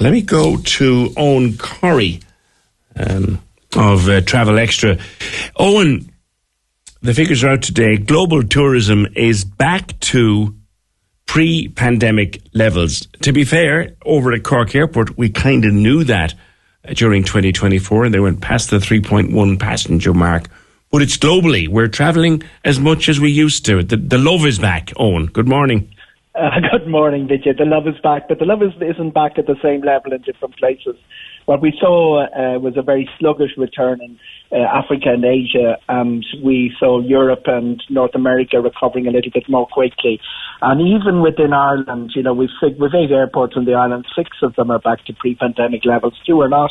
Let me go to Eoghan Corry of Travel Extra. Eoghan, the figures are out today. Global tourism is back to pre-pandemic levels. To be fair, over at Cork Airport, we kind of knew that during 2024, and they went past the 3.1 passenger mark. But it's globally. We're travelling as much as we used to. The love is back. Eoghan, good morning. Good morning, Vijay. The love is back, but the love isn't back at the same level in different places. What we saw was a very sluggish return in Africa and Asia, and we saw Europe and North America recovering a little bit more quickly. And even within Ireland, we've 8 airports in the island. 6 of them are back to pre-pandemic levels. 2 are not.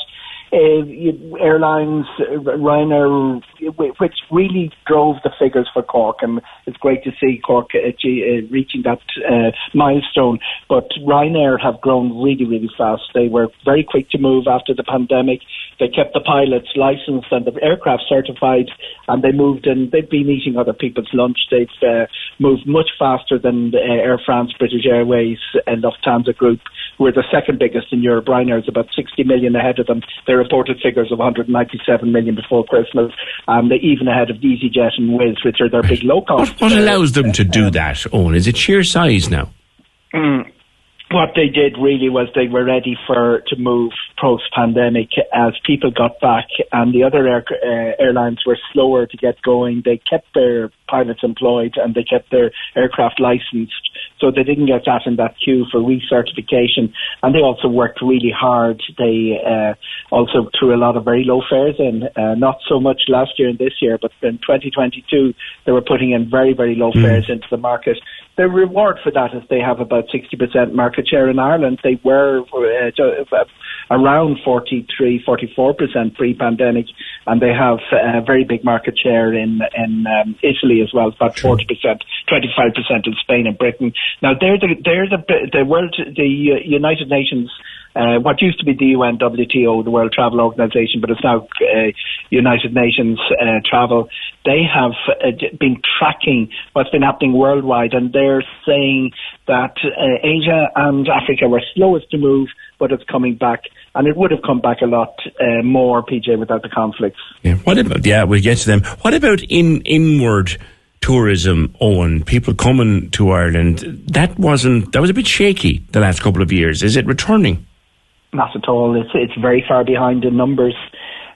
Airlines, Ryanair, which really drove the figures for Cork, and it's great to see Cork reaching that milestone. But Ryanair have grown really, really fast. They were very quick to move after the pandemic. They kept the pilots licensed and the aircraft certified, and they moved, and they've been eating other people's lunch. They've moved much faster than Air France, British Airways, and Lufthansa Group, who are the second biggest in Europe. Ryanair is about 60 million ahead of them. They reported figures of 197 million before Christmas, and they're even ahead of EasyJet and Wizz, which are their big low-cost. What allows them to do that, Eoghan? Is it sheer size now? What they did really was they were ready to move post-pandemic as people got back, and the other airlines were slower to get going. They kept their pilots employed and they kept their aircraft licensed, so they didn't get that in that queue for recertification. And they also worked really hard. They also threw a lot of very low fares in, not so much last year and this year, but in 2022 they were putting in very, very low fares into the market. The reward for that is they have about 60% market share in Ireland. They were around 43-44% pre-pandemic, and they have a very big market share in Italy as well, about 40%, 25% in Spain and Britain. Now they're the United Nations. What used to be the UNWTO, the World Travel Organization, but it's now United Nations Travel. They have been tracking what's been happening worldwide, and they're saying that Asia and Africa were slowest to move, but it's coming back, and it would have come back a lot more, PJ, without the conflicts. Yeah. What about? Yeah, we'll get to them. What about inward tourism, Eoghan? People coming to Ireland. That was a bit shaky the last couple of years. Is it returning? Not at all. It's very far behind in numbers.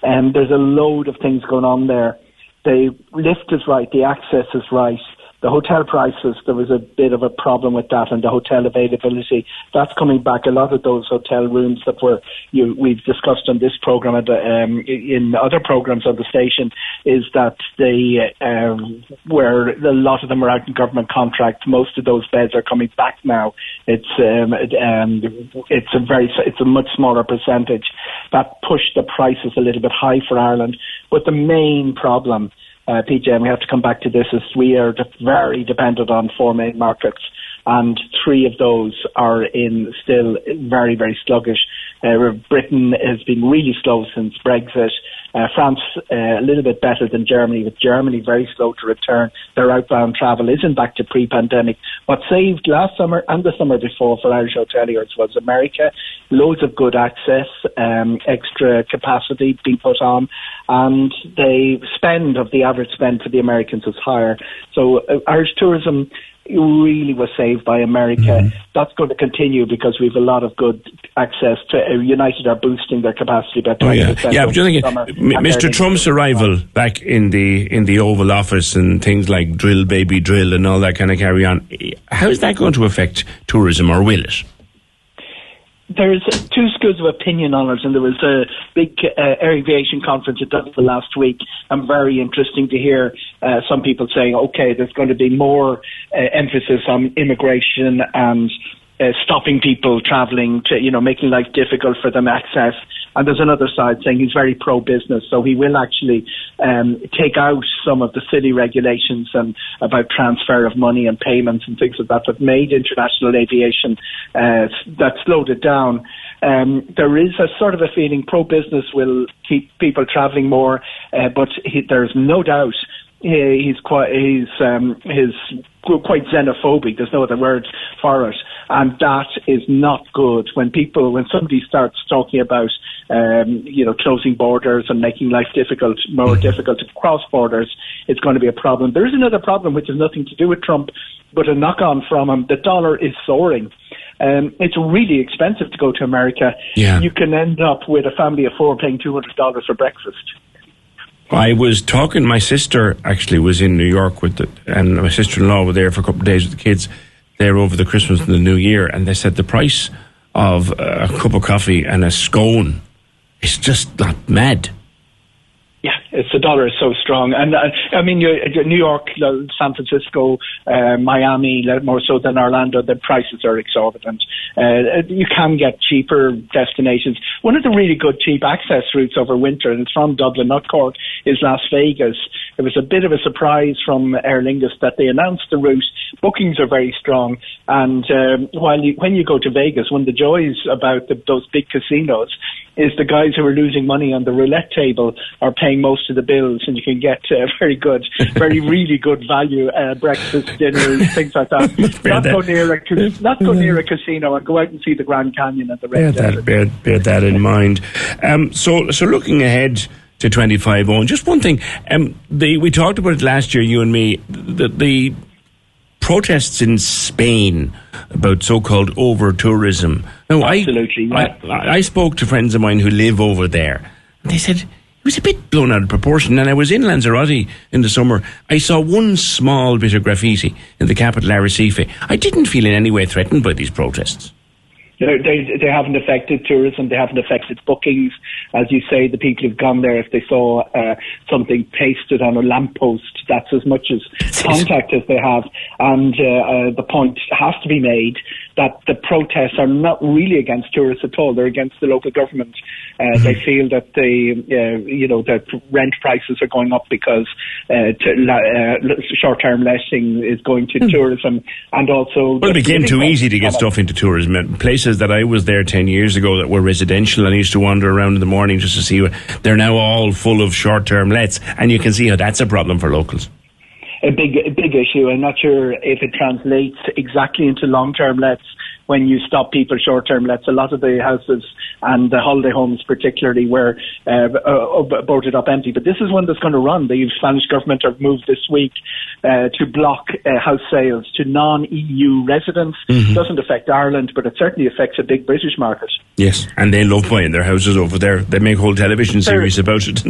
There's a load of things going on there. The lift is right, the access is right. The hotel prices, there was a bit of a problem with that, and the hotel availability, that's coming back. A lot of those hotel rooms that we've discussed on this programme and in other programmes on the station, is that they where a lot of them are out in government contract. Most of those beds are coming back now. It's a much smaller percentage. That pushed the prices a little bit high for Ireland. But the main problem, PJ, and we have to come back to this, is we are very dependent on 4 main markets, and 3 of those are still very, very sluggish. Britain has been really slow since Brexit. France a little bit better than Germany, with Germany very slow to return. Their outbound travel isn't back to pre-pandemic. What saved last summer and the summer before for Irish hoteliers was America. Loads of good access, extra capacity being put on, and the average spend for the Americans is higher. So Irish tourism really was saved by America. That's going to continue because we have a lot of good access to United are boosting their capacity by 20%. Yeah, but you think Mr. Trump's arrival back in the Oval Office and things like drill baby drill and all that kind of carry on, how is that going to affect tourism, or will it? There's 2 schools of opinion on it, and there was a big aviation conference in Dublin last week, and very interesting to hear some people saying, okay, there's going to be more emphasis on immigration and stopping people travelling, to making life difficult for them access. And there's another side saying he's very pro-business, so he will actually take out some of the silly regulations and about transfer of money and payments and things like that made international aviation, that slowed it down. There is a sort of a feeling pro-business will keep people travelling more, but there's no doubt he's quite xenophobic. There's no other word for it, and that is not good. When somebody starts talking about closing borders and making life more difficult to cross borders, it's going to be a problem. There is another problem which has nothing to do with Trump, but a knock-on from him. The dollar is soaring. It's really expensive to go to America. Yeah. You can end up with a family of four paying $200 for breakfast. I was talking, my sister actually was in New York and my sister-in-law were there for a couple of days with the kids there over the Christmas and the New Year, and they said the price of a cup of coffee and a scone is just not mad. Yeah, the dollar is so strong. And New York, San Francisco, Miami, more so than Orlando, the prices are exorbitant. You can get cheaper destinations. One of the really good cheap access routes over winter, and it's from Dublin, not Cork, is Las Vegas. It was a bit of a surprise from Aer Lingus that they announced the route. Bookings are very strong. And when you go to Vegas, one of the joys about those big casinos is the guys who are losing money on the roulette table are paying most of the bills, and you can get really good value breakfast, dinners, things like that. Not go near a casino and go out and see the Grand Canyon and the Red Desert. Bear that in mind. So looking ahead to 25, Eoghan, just one thing. We talked about it last year, you and me, the protests in Spain about so-called over-tourism. Now, absolutely. I spoke to friends of mine who live over there, and they said it was a bit blown out of proportion. And I was in Lanzarote in the summer. I saw one small bit of graffiti in the capital, Arrecife. I didn't feel in any way threatened by these protests. They haven't affected tourism. They haven't affected bookings. As you say, the people who've gone there, if they saw something pasted on a lamppost, that's as much as contact as they have. And the point has to be made that the protests are not really against tourists at all. They're against the local government. They feel that that rent prices are going up because short-term letting is going to tourism, and also... Well, it became too easy to get stuff into tourism. Places that I was there 10 years ago that were residential, and I used to wander around in the morning just to see what... They're now all full of short-term lets, and you can see how that's a problem for locals. A big issue. I'm not sure if it translates exactly into long-term lets when you stop people short-term lets. A lot of the houses and the holiday homes particularly were boarded up empty. But this is one that's going to run. The Spanish government have moved this week to block house sales to non-EU residents. Doesn't affect Ireland, but it certainly affects a big British market. Yes, and they love buying their houses over there. They make whole television series about it.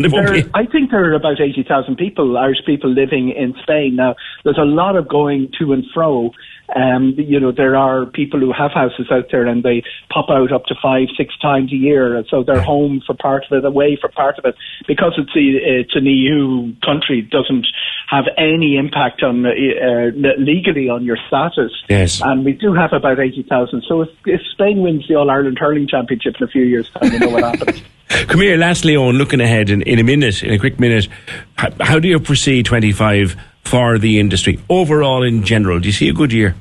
I think there are about 80,000 people, Irish people, living in Spain. Now, there's a lot of going to and fro. There are people who have houses out there and they pop out up to 5-6 times a year. So they're home for part of it, away for part of it. Because it's an EU country, it doesn't have any impact on legally on your status. Yes. And we do have about 80,000. So if Spain wins the All-Ireland Hurling Championship in a few years' time, you know what happens. Come here, lastly, Eoghan, looking ahead in a quick minute, how do you foresee 25 for the industry overall in general? Do you see a good year?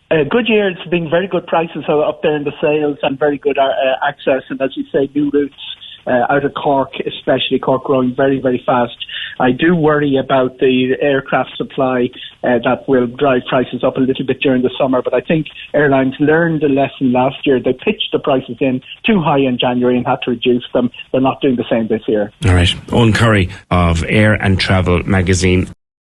A good year. It's been very good prices up there in the sales and very good access, and as you say, new routes out of Cork, especially Cork growing very, very fast. I do worry about the aircraft supply that will drive prices up a little bit during the summer, but I think airlines learned a lesson last year. They pitched the prices in too high in January and had to reduce them. They're not doing the same this year. All right. Eoghan Corry of Air and Travel magazine.